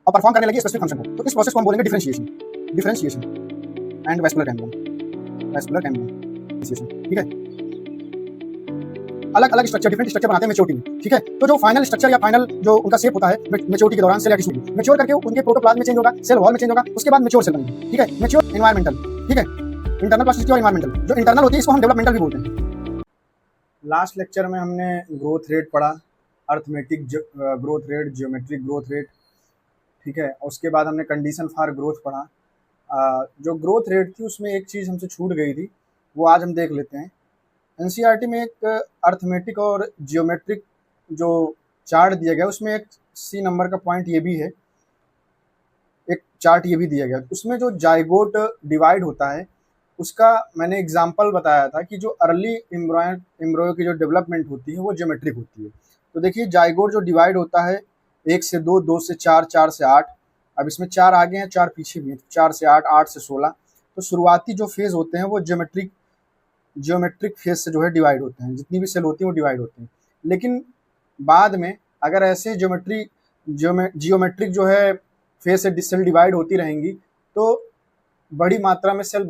और परफॉर्म करने लगी स्पेसिफिक फंक्शन को। तो इस प्रोसेस को हम बोलेंगे differentiation, differentiation and vascular cambium, vascular cambium, ठीक है। अलग अलग स्ट्रक्चर, डिफरेंट स्ट्रक्चर बनाते हैं मैच्योरिटी में, ठीक है। तो जो फाइनल स्ट्रक्चर या फाइनल जो उनका शेप होता है मैच्योरिटी के दौरान सेल या टिश्यू में मैच्योर करके उनके प्रोटोप्लाज्म में चेंज होगा, सेल वॉल में चेंज होगा, उसके बाद मैच्योर सेल बनेगी, ठीक है। मैच्योर एनवायरमेंटल, ठीक है, इंटरनल प्लास्टिसिटी और एनवायरमेंटल। जो इंटरनल होती है इसको हम डेवलपमेंटल भी बोलते हैं। लास्ट लेक्चर में हमने ग्रोथ रेट पढ़ा, arithmetic growth rate, geometric growth rate, ठीक है। उसके बाद हमने कंडीशन फॉर ग्रोथ पढ़ा। जो ग्रोथ रेट थी उसमें एक चीज़ हमसे छूट गई थी, वो आज हम देख लेते हैं। एनसीईआरटी में एक अर्थमेटिक और जियोमेट्रिक जो चार्ट दिया गया उसमें एक सी नंबर का पॉइंट ये भी है, एक चार्ट ये भी दिया गया। उसमें जो जाइगोट डिवाइड होता है उसका मैंने एग्जांपल बताया था कि जो अर्ली एम्ब्रॉयो की जो डेवलपमेंट होती है वो जियोमेट्रिक होती है। तो देखिए जाइगोट जो डिवाइड होता है 1 से 2, 2 से 4, 4 से 8, अब इसमें 4 आगे हैं 4 पीछे भी हैं, 4 से 8, 8 से 16। तो शुरुआती जो फेज़ होते हैं वो जियोमेट्रिक फेज से जो है डिवाइड होते हैं, जितनी भी सेल होती हैं वो डिवाइड होती हैं। लेकिन बाद में अगर ऐसे जियोमेट्रिक जो है फेज से सेल डिवाइड होती रहेंगी तो बड़ी मात्रा में सेल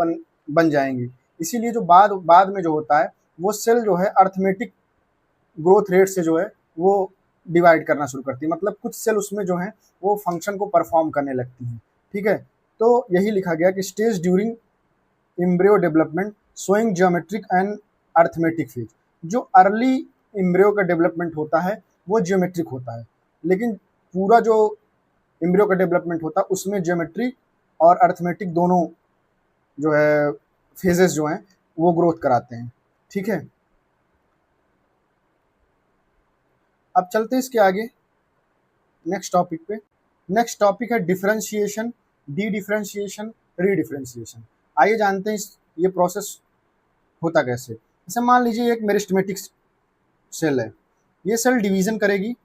बन जाएंगी। इसीलिए जो बाद में जो होता है वो सेल जो है अर्थमेटिक ग्रोथ रेट से जो है वो डिवाइड करना शुरू करती है, मतलब कुछ सेल उसमें जो है वो फंक्शन को परफॉर्म करने लगती हैं, ठीक है। तो यही लिखा गया कि stage during embryo development showing geometric and arithmetic phase. जो अर्ली एम्ब्रियो का डेवलपमेंट होता है वो जियोमेट्रिक होता है, लेकिन पूरा जो एम्ब्रियो का डेवलपमेंट होता है उसमें जियोमेट्रिक और अर्थमेटिक दोनों जो है फेजेस जो हैं वो ग्रोथ कराते हैं, ठीक है। अब चलते हैं इसके आगे नेक्स्ट टॉपिक पे। नेक्स्ट टॉपिक है डिफरेंशिएशन, डी डिफरेंशिएशन, रीडिफरेंशिएशन। आइए जानते हैं ये प्रोसेस होता कैसे। जैसे मान लीजिए एक मेरिस्टेमेटिक सेल है, ये सेल डिवीजन करेगी,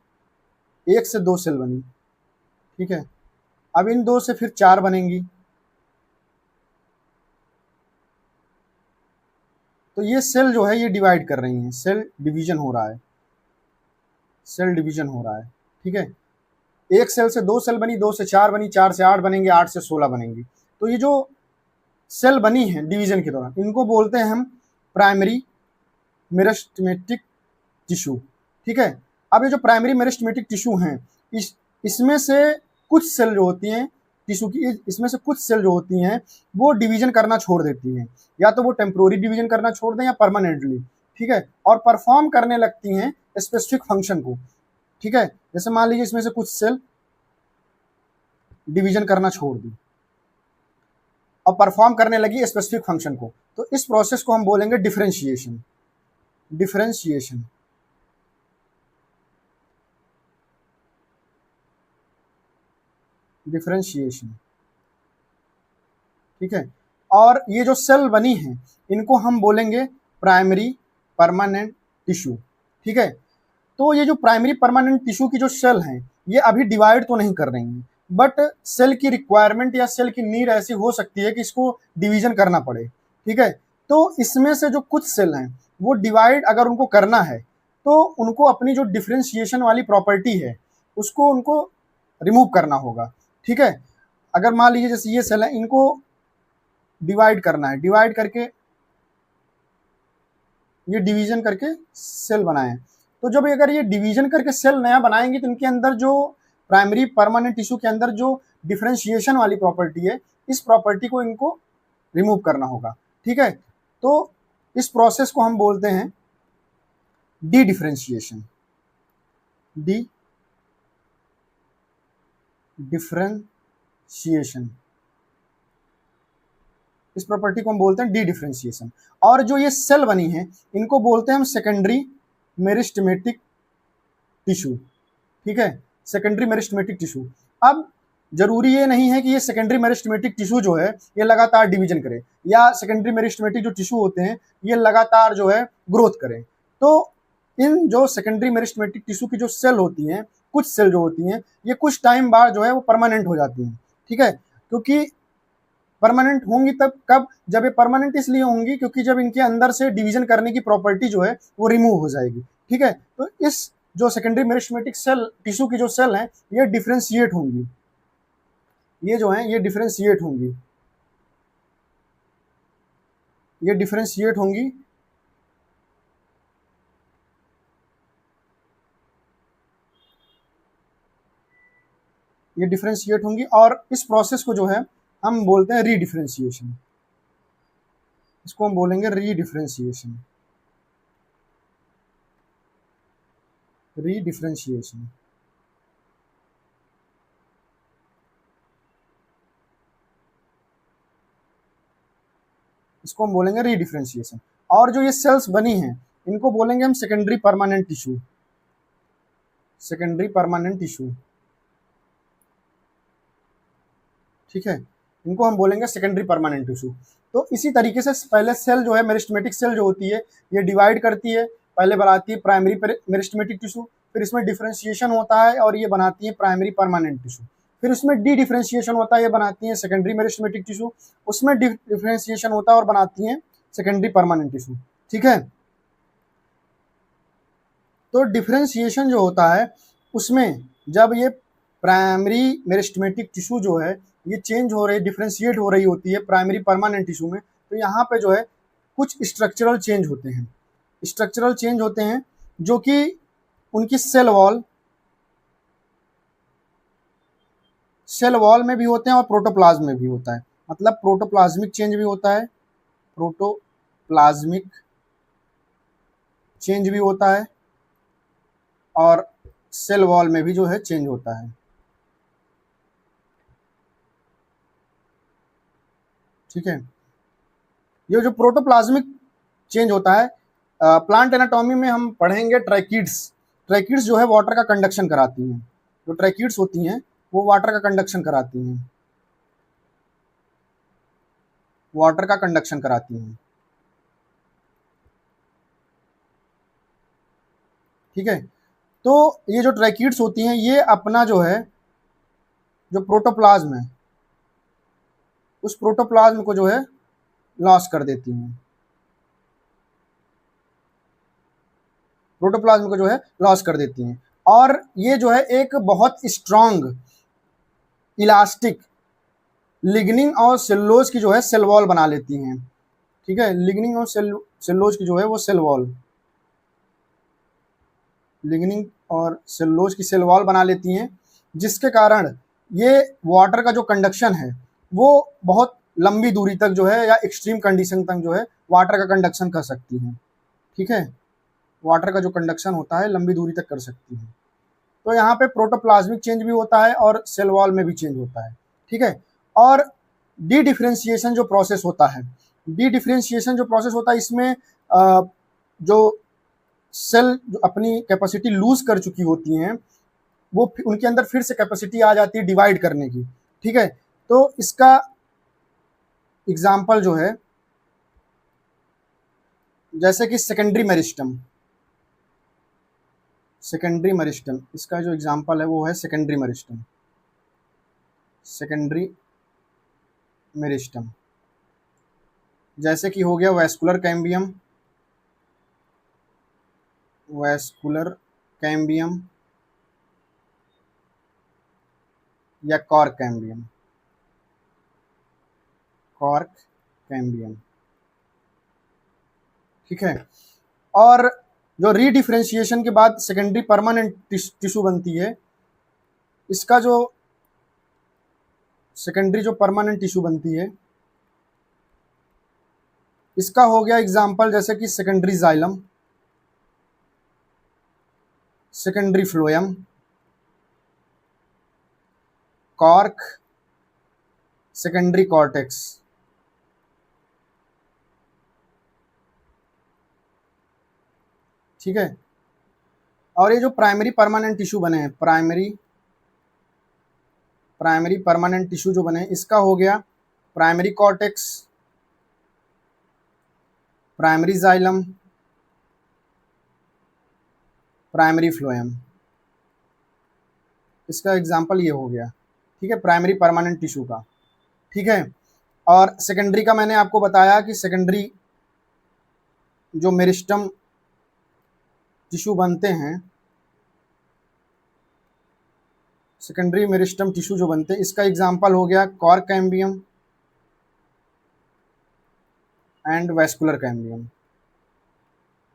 1 से 2 सेल बनी, ठीक है। अब इन 2 से फिर 4 बनेंगी, तो ये सेल जो है ये डिवाइड कर रही हैं, सेल डिवीजन हो रहा है, सेल डिवीजन हो रहा है, ठीक है। 1 सेल से 2 सेल बनी, 2 से 4 बनी, 4 से 8 बनेंगे, 8 से 16 बनेंगी। तो ये जो सेल बनी है डिवीजन के दौरान इनको बोलते हैं हम प्राइमरी मेरिस्टेमेटिक टिश्यू, ठीक है। अब ये जो प्राइमरी मेरिस्टेमेटिक टिश्यू हैं इसमें से कुछ सेल जो होती हैं टिश्यू की, इसमें से कुछ सेल जो होती हैं वो डिवीजन करना छोड़ देती हैं, या तो वो टेम्पोररी डिवीजन करना छोड़ दें या परमानेंटली, ठीक है, और परफॉर्म करने लगती हैं स्पेसिफिक फंक्शन को, ठीक है। जैसे मान लीजिए इसमें से कुछ सेल डिवीजन करना छोड़ दी और परफॉर्म करने लगी स्पेसिफिक फंक्शन को, तो इस प्रोसेस को हम बोलेंगे डिफरेंशिएशन, डिफरेंशिएशन, डिफरेंशिएशन, ठीक है। और ये जो सेल बनी है इनको हम बोलेंगे प्राइमरी परमानेंट टिश्यू, ठीक है। तो ये जो प्राइमरी परमानेंट टिश्यू की जो सेल हैं ये अभी डिवाइड तो नहीं कर रही हैं, बट सेल की रिक्वायरमेंट या सेल की नीड ऐसी हो सकती है कि इसको डिवीजन करना पड़े, ठीक है। तो इसमें से जो कुछ सेल हैं वो डिवाइड अगर उनको करना है तो उनको अपनी जो डिफरेंशिएशन वाली प्रॉपर्टी है उसको उनको रिमूव करना होगा, ठीक है। अगर मान लीजिए जैसे ये सेल है इनको डिवाइड करना है, डिवाइड करके ये डिवीजन करके सेल बनाएं, तो जब अगर ये डिवीजन करके सेल नया बनाएंगे तो इनके अंदर जो प्राइमरी परमानेंट टिश्यू के अंदर जो डिफरेंशिएशन वाली प्रॉपर्टी है इस प्रॉपर्टी को इनको रिमूव करना होगा, ठीक है। तो इस प्रोसेस को हम बोलते हैं डी डिफरेंशिएशन, डी डिफरेंशिएशन, इस प्रॉपर्टी को हम बोलते हैं डी डिफरेंशिएशन। और जो ये सेल बनी है इनको बोलते हैं हम सेकेंडरी मेरिस्टेमेटिक टिश्यू, ठीक है, सेकेंडरी मेरिस्टेमेटिक टिश्यू। अब जरूरी ये नहीं है कि ये सेकेंडरी मेरिस्टेमेटिक टिश्यू जो है ये लगातार डिवीजन करे या सेकेंडरी मेरिस्टेमेटिक जो टिश्यू होते हैं ये लगातार जो है ग्रोथ करें। तो इन जो सेकेंडरी मेरिस्टेमेटिक टिश्यू की जो सेल होती हैं, कुछ सेल जो होती हैं ये कुछ टाइम बाद जो है वो परमानेंट हो जाती हैं, ठीक है। क्योंकि परमानेंट होंगी तब कब, जब ये परमानेंट इसलिए होंगी क्योंकि जब इनके अंदर से डिवीजन करने की प्रॉपर्टी जो है वो रिमूव हो जाएगी, ठीक है। तो इस जो सेकेंडरी मेरिस्टेमेटिक सेल टिश्यू की जो सेल हैं ये डिफरेंशिएट होंगी, ये जो है ये डिफरेंशिएट होंगी, ये डिफरेंशिएट होंगी ये डिफरेंशिएट होंगी और इस प्रोसेस को जो है हम बोलते हैं रीडिफरेंशिएशन। इसको हम बोलेंगे रीडिफरेंशिएशन, रीडिफरेंशिएशन। इसको हम बोलेंगे रीडिफरेंशिएशन। और जो ये सेल्स बनी हैं इनको बोलेंगे हम secondary permanent tissue, secondary permanent tissue, ठीक है, इनको हम बोलेंगे सेकेंडरी परमानेंट टिश्यू। तो इसी तरीके से पहले सेल जो है मेरिस्टेमेटिक सेल जो होती है ये डिवाइड करती है, पहले बनाती है प्राइमरी मेरिस्टेमेटिक टिश्यू, फिर इसमें डिफरेंशिएशन होता है और ये बनाती है प्राइमरी परमानेंट टिश्यू, फिर उसमें डी डिफरेंशिएशन होता है, ये बनाती है सेकेंडरी मेरिस्टेमेटिक टिश्यू, उसमें डिफरेंशिएशन होता है और बनाती है सेकेंडरी परमानेंट टिश्यू, ठीक है। तो डिफरेंशिएशन जो होता है उसमें जब ये प्राइमरी मेरिस्टेमेटिक टिश्यू जो है ये चेंज हो रही, डिफरेंशिएट हो रही होती है प्राइमरी परमानेंट टिश्यू में, तो यहाँ पे जो है कुछ स्ट्रक्चरल चेंज होते हैं, स्ट्रक्चरल चेंज होते हैं जो कि उनकी सेल वॉल में भी होते हैं और प्रोटोप्लाज्म में भी होता है। मतलब प्रोटोप्लाज्मिक चेंज भी होता है, प्रोटोप्लाज्मिक चेंज भी होता है और सेल वॉल में भी जो है चेंज होता है, ठीक है। ये जो प्रोटोप्लाज्मिक चेंज होता है प्लांट एनाटॉमी में हम पढ़ेंगे ट्रैकिड्स। ट्रैकिड्स जो है वाटर का कंडक्शन कराती हैं, जो ट्रैकिड्स होती हैं वो वाटर का कंडक्शन कराती हैं, वाटर का कंडक्शन कराती हैं, ठीक है। तो ये जो ट्रैकिड्स होती हैं ये अपना जो है जो प्रोटोप्लाज्म है उस प्रोटोप्लाज्म को जो है लॉस कर देती हैं, प्रोटोप्लाज्म को जो है लॉस कर देती हैं। और ये जो है एक बहुत स्ट्रांग इलास्टिक लिग्निन और सेलुलोज की जो है सेल वॉल बना लेती हैं, ठीक है। लिग्निन और सेलुलोज की जो है वो सेल वॉल, लिग्निन और सेलुलोज की सेल वॉल बना लेती हैं, जिसके कारण ये वाटर का जो कंडक्शन है वो बहुत लंबी दूरी तक जो है या एक्सट्रीम कंडीशन तक जो है वाटर का कंडक्शन कर सकती हैं, ठीक है। वाटर का जो कंडक्शन होता है लंबी दूरी तक कर सकती है। तो यहाँ पे प्रोटोप्लाज्मिक चेंज भी होता है और सेल वॉल में भी चेंज होता है, ठीक है। और डी डिफरेंशिएशन जो प्रोसेस होता है, डी डिफरेंशिएशन जो प्रोसेस होता है इसमें जो सेल जो अपनी कैपेसिटी लूज कर चुकी होती हैं वो उनके अंदर फिर से कैपेसिटी आ जाती है डिवाइड करने की, ठीक है। तो इसका एग्जाम्पल जो है जैसे कि सेकेंडरी मेरिस्टम, सेकेंडरी मेरिस्टम इसका जो एग्जाम्पल है वो है सेकेंडरी मेरिस्टम, सेकेंडरी मेरिस्टम। जैसे कि हो गया वैस्कुलर कैम्बियम, वैस्कुलर कैम्बियम या कॉर्क कैम्बियम, कॉर्क कैम्बियम, ठीक है। और जो रीडिफरेंशिएशन के बाद सेकेंडरी परमानेंट टिश्यू बनती है, इसका जो सेकेंडरी जो परमानेंट टिश्यू बनती है इसका हो गया एग्जाम्पल जैसे कि secondary xylem, secondary phloem, cork, secondary cortex, ठीक है। और ये जो प्राइमरी परमानेंट टिश्यू बने हैं, प्राइमरी परमानेंट टिश्यू जो बने इसका हो गया primary cortex, primary xylem, primary phloem. इसका एग्जाम्पल ये हो गया, ठीक है, प्राइमरी परमानेंट टिश्यू का, ठीक है। और सेकेंडरी का मैंने आपको बताया कि सेकेंडरी जो मेरिस्टम टिश्यू बनते हैं सेकेंडरी मेरिस्टम टिश्यू जो बनते हैं, इसका एग्जांपल हो गया cork cambium and vascular cambium.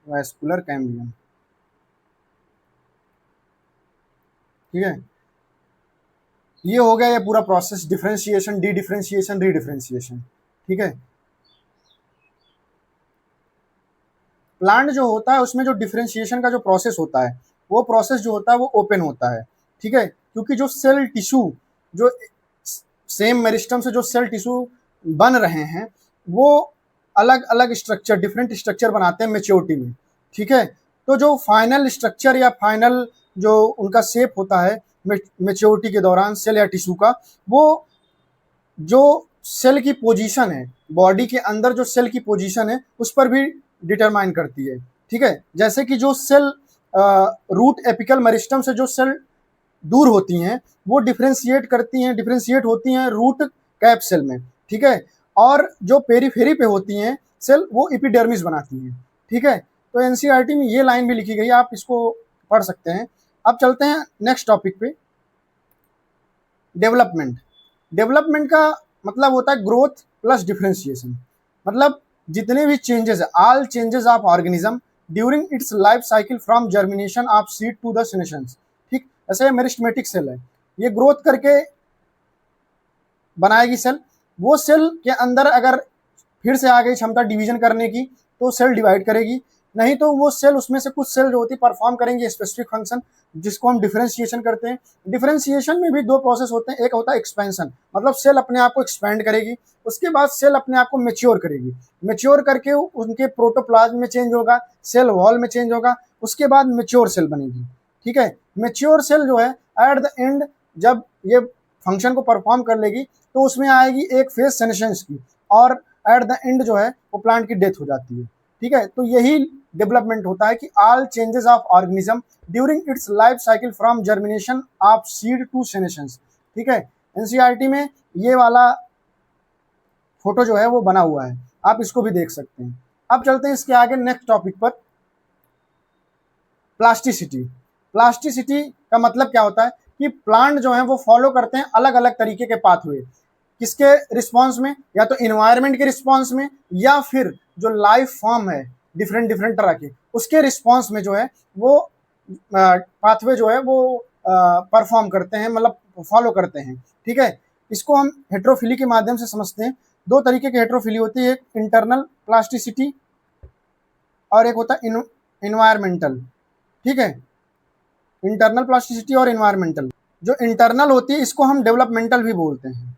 Vascular cambium, ठीक है। ये हो गया ये पूरा प्रोसेस, डिफरेंशिएशन, डी डिफरेंशिएशन, री डिफरेंशिएशन, ठीक है। प्लांट जो होता है उसमें जो डिफरेंशिएशन का जो प्रोसेस होता है, वो प्रोसेस जो होता है वो ओपन होता है, ठीक है। क्योंकि जो सेल टिश्यू, जो सेम मेरिस्टम से जो सेल टिश्यू बन रहे हैं, वो अलग अलग स्ट्रक्चर, डिफरेंट स्ट्रक्चर बनाते हैं मेच्योरिटी में, ठीक है। तो जो फाइनल स्ट्रक्चर या फाइनल जो उनका शेप होता है मेच्योरिटी के दौरान सेल या टिश्यू का, वो जो सेल की पोजीशन है, बॉडी के अंदर जो सेल की पोजीशन है उस पर भी डिटरमाइन करती है, ठीक है। जैसे कि जो सेल रूट एपिकल मेरिस्टम से जो सेल दूर होती हैं, वो डिफरेंशिएट होती हैं रूट कैप सेल में, ठीक है। और जो पेरीफेरी पे होती हैं सेल, वो एपिडर्मिस बनाती हैं, ठीक है। तो एनसीईआरटी में ये लाइन भी लिखी गई है, आप इसको पढ़ सकते हैं। अब चलते हैं नेक्स्ट टॉपिक पे, डेवलपमेंट। डेवलपमेंट का मतलब होता है ग्रोथ प्लस डिफरेंशिएशन। मतलब जितने भी चेंजेस है, all changes of organism during its life cycle from germination of seed to the senescence, ठीक। ऐसे मेरिस्टेमेटिक सेल है, ये ग्रोथ करके बनाएगी सेल। वो सेल के अंदर अगर फिर से आ गई क्षमता डिवीजन करने की, तो सेल डिवाइड करेगी, नहीं तो वो सेल, उसमें से कुछ सेल जो होती है परफॉर्म करेंगे स्पेसिफिक फंक्शन, जिसको हम डिफरेंशिएशन करते हैं। डिफरेंशिएशन में भी दो प्रोसेस होते हैं, एक होता है एक्सपेंशन, मतलब सेल अपने आप को एक्सपेंड करेगी, उसके बाद सेल अपने आप को मेच्योर करेगी, मेच्योर करके उनके प्रोटोप्लाज्म में चेंज होगा, सेल वॉल में चेंज होगा, उसके बाद मेच्योर सेल बनेगी, ठीक है। मेच्योर सेल जो है एट द एंड जब ये फंक्शन को परफॉर्म कर लेगी, तो उसमें आएगी एक फेज सेनेशंस की, और एट द एंड जो है वो प्लांट की डेथ हो जाती है, ठीक है। तो यही डेवलपमेंट होता है कि all changes of organism during its life cycle from germination of seed to senescence, ठीक है। एनसीईआरटी में ये वाला फोटो जो है वो बना हुआ है, आप इसको भी देख सकते हैं। अब चलते हैं इसके आगे नेक्स्ट टॉपिक पर, प्लास्टिसिटी। प्लास्टिसिटी का मतलब क्या होता है कि प्लांट जो है वो फॉलो करते हैं अलग अलग तरीके के पाथवे, किसके रिस्पॉन्स में, या तो इन्वायरमेंट के रिस्पॉन्स में, या फिर जो लाइफ फॉर्म है डिफरेंट डिफरेंट तरह के, उसके रिस्पॉन्स में जो है वो पाथवे जो है वो परफॉर्म करते हैं, मतलब फॉलो करते हैं, ठीक है। इसको हम हेट्रोफिली के माध्यम से समझते हैं। दो तरीके की हेट्रोफिली होती है, एक इंटरनल प्लास्टिसिटी और एक होता है इन्वायरमेंटल, ठीक है। इंटरनल प्लास्टिसिटी और इन्वायरमेंटल। जो इंटरनल होती है इसको हम डेवलपमेंटल भी बोलते हैं,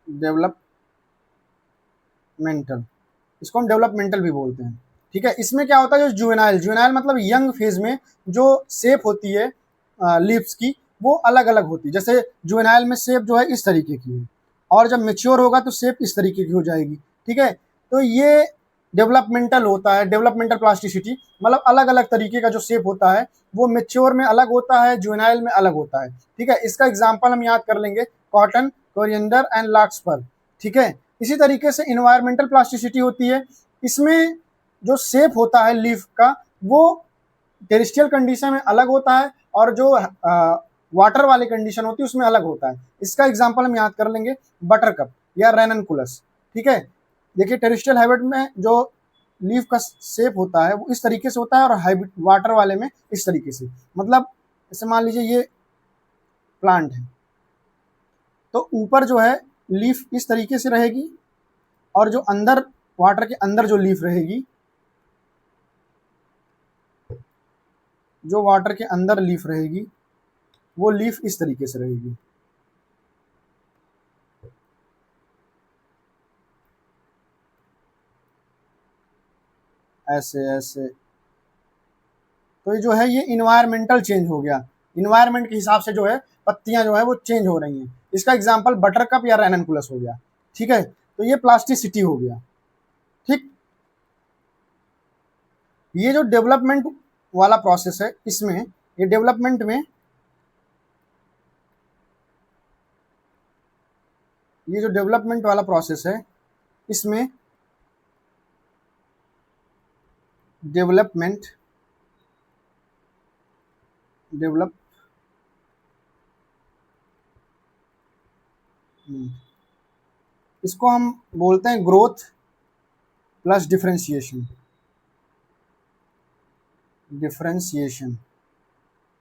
डेवलपमेंटल, इसको हम डेवलपमेंटल भी बोलते हैं, ठीक है। इसमें क्या होता है, जो जुवेनाइल, जुवेनाइल मतलब यंग फेज में जो शेप होती है लीव्स की, वो अलग अलग होती है। जैसे जुवेनाइल में शेप जो है इस तरीके की है, और जब मेच्योर होगा तो शेप इस तरीके की हो जाएगी, ठीक है। तो ये डेवलपमेंटल होता है, डेवलपमेंटल प्लास्टिसिटी, मतलब अलग अलग तरीके का जो शेप होता है वो मेच्योर में अलग होता है, जुवेनाइल में अलग होता है, ठीक है। इसका एग्जाम्पल हम याद कर लेंगे, कॉटन, कोरिएंडर एंड लार्कस्पर, ठीक है। इसी तरीके से इन्वायरमेंटल प्लास्टिसिटी होती है, इसमें जो शेप होता है लीफ का वो टेरेस्ट्रियल कंडीशन में अलग होता है, और जो वाटर वाली कंडीशन होती है उसमें अलग होता है। इसका एग्जाम्पल हम याद कर लेंगे, बटरकप या रेननकुलस, ठीक है। देखिए टेरेस्ट्रियल हैबिट में जो लीफ का शेप होता है वो इस तरीके से होता है, और हाइब्रिड वाटर वाले में इस तरीके से। मतलब जैसे मान लीजिए ये प्लांट है, तो ऊपर जो है लीफ इस तरीके से रहेगी, और जो अंदर वाटर के अंदर जो लीफ रहेगी, जो वाटर के अंदर लीफ रहेगी, वो लीफ इस तरीके से रहेगी, ऐसे ऐसे। तो ये जो है ये इन्वायरमेंटल चेंज हो गया, इन्वायरमेंट के हिसाब से जो है पत्तियां जो है वो चेंज हो रही हैं। इसका एग्जाम्पल बटरकप या रेननकुलस हो गया, ठीक है। तो ये प्लास्टिसिटी हो गया, ठीक। ये जो डेवलपमेंट वाला प्रोसेस है, इसमें ये डेवलपमेंट में ये जो डेवलपमेंट वाला प्रोसेस है, इसमें डेवलपमेंट इसको हम बोलते हैं growth plus differentiation.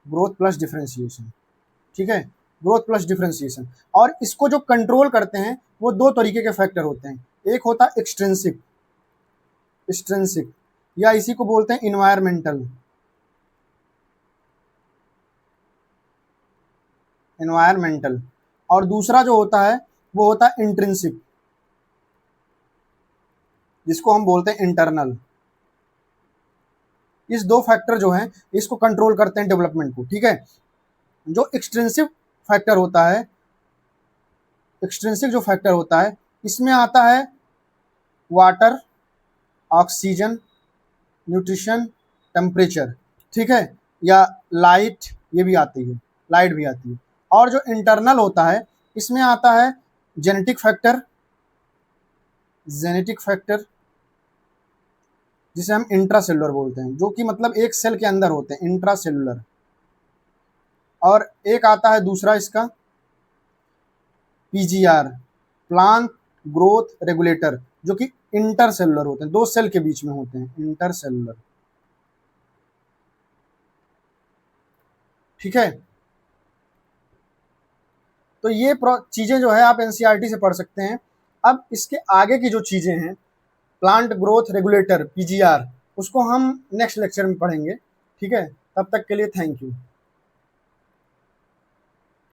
Growth plus differentiation, ठीक है, ग्रोथ प्लस डिफरेंशिएशन। और इसको जो कंट्रोल करते हैं वो दो तरीके के फैक्टर होते हैं। एक होता है एक्सट्रिंसिक, या इसी को बोलते हैं इन्वायरमेंटल, और दूसरा जो होता है वो होता है इंट्रिंसिक, जिसको हम बोलते हैं इंटरनल। इस दो फैक्टर जो हैं इसको कंट्रोल करते हैं डेवलपमेंट को, ठीक है। जो एक्सट्रिंसिक फैक्टर होता है, इसमें आता है वाटर, ऑक्सीजन, न्यूट्रिशन, टेम्परेचर, ठीक है, या लाइट, ये भी आती है, लाइट भी आती है। और जो इंटरनल होता है इसमें आता है जेनेटिक फैक्टर, जिसे हम इंट्रासेलुलर बोलते हैं, जो कि मतलब एक सेल के अंदर होते हैं, इंट्रासेलुलर। और एक आता है दूसरा इसका पीजीआर, प्लांट ग्रोथ रेगुलेटर, जो कि इंटरसेलुलर होते हैं, दो सेल के बीच में होते हैं, इंटरसेलुलर, ठीक है। तो ये चीजें जो है आप एनसीईआरटी से पढ़ सकते हैं। अब इसके आगे की जो चीजें हैं, प्लांट ग्रोथ रेगुलेटर, पीजीआर, उसको हम नेक्स्ट लेक्चर में पढ़ेंगे, ठीक है। तब तक के लिए थैंक यू।